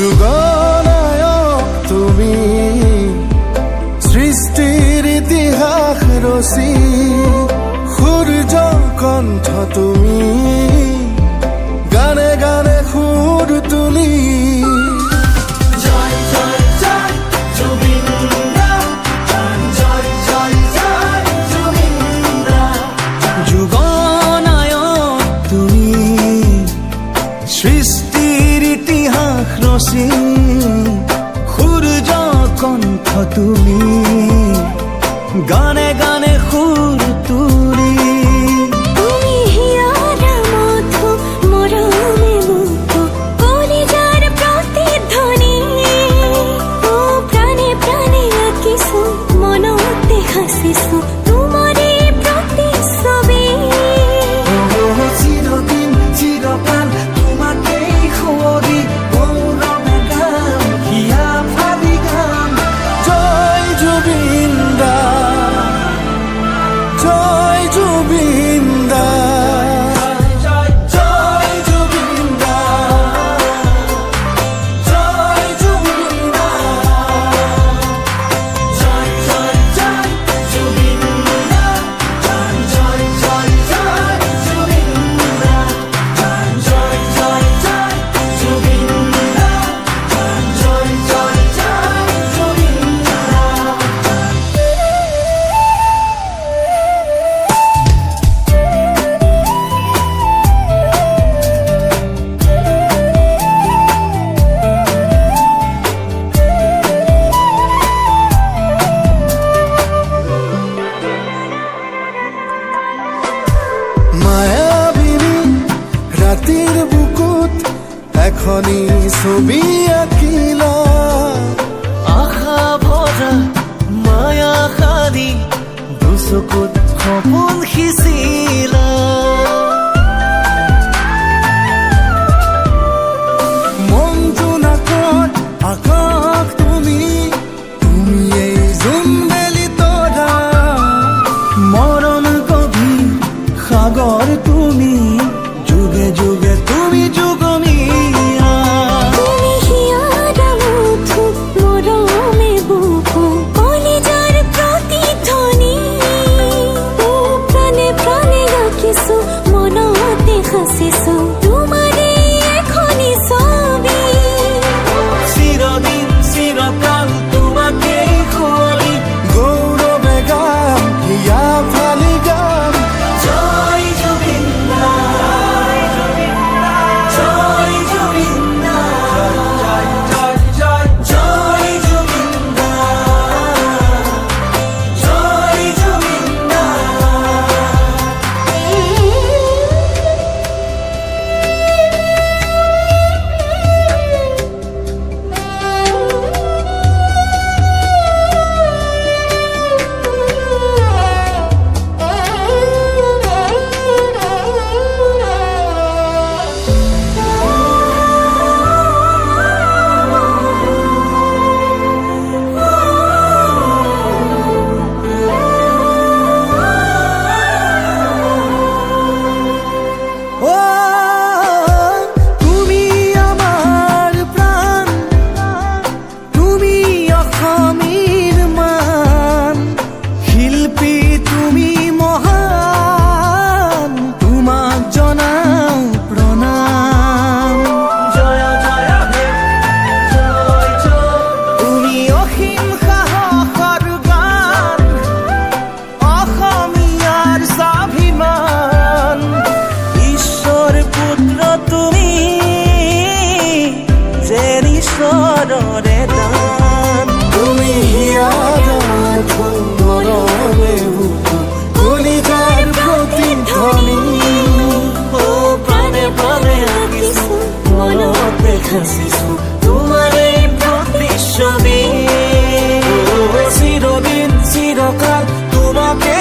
যুগনায়ক তুমি, সৃষ্টির ইতিহাস রচি, সূর্য কণ্ঠ তুমি, গানে গানে সুর তুলি। যুগনায়ক তুমি, সৃষ্টির ইতিহাস রচি, সূর্য কণ্ঠ তুমি, গানে গানে সুর তুলি। তুমি হিয়ারা মধু মরমে মুগ্ধ, কলিজার প্রতিধ্বনি। ও প্রাণে প্রাণে আঁকিছো, মনতে হাসিছো, তোমারে প্রতিচ্ছবি। চিরদিন চিরকাল তোমাকেই সুঁৱৰি গৌৰৱে গাম, হিয়া ফালি গাম। জয় জুবিন দা, জয় জুবিন দা, জয় জুবিন দা, জয় জুবিন দা, জয় জয় জয় জুবিন দা, জয় জয় জয় জুবিন দা, জয় জয় জয় জুবিন দা, জয় জয় জয় জুবিন দা। মায়াবিনী রাতির বুকুত এখনি ছবি আঁকিলা, আশা ভৰা মায়া সাৰি দুচকুত সপোন সিঁচিলা। মনটো নাকত আকাশ তুমি, তুমি এই জোনবেলি তৰা, মৰণ গভীৰ সাগৰ তুমি, যুগে যুগে তুমি যুগমীয়া। তুমি হিয়ারা মধু মরমে বুকু, কলিজার প্রতিধ্বনি। ও প্রাণে প্রাণে আঁকিছো, মনতে হাসিছো, তোমারে এখনি ছবি। চিৰদিন চিৰকাল তোমাকেই সুঁৱৰি গৌৰৱে গাম, হিয়া ফালি গাম। জয় জুবিন দা, জয় জুবিন দা, জয় জয় জয় জয় জুবিন দা, জয় জুবিন দা। ও তুমি আমার প্রাণ, তুমি অসমীৰ মান, শিল্পী তুমি মহান, তোমাক জনাও প্ৰণাম। জয় জয় হে জয় জয়, তুমি অসীম সাহসৰ গান, অসমীয়াৰ স্বাভিমান। ঈশ্বৰ পুত্ৰ তুমি, যেন ঈশ্বৰৰে দান। তুমি হিয়ারা মধু মরমে বুকু, কলিজার প্রতিধ্বনি। ও প্ৰাণে প্ৰাণে আঁকিছো, মনতে হাসিছো, তোমাৰে প্ৰতিচ্ছবি। চিৰদিন চিৰকাল তোমাকে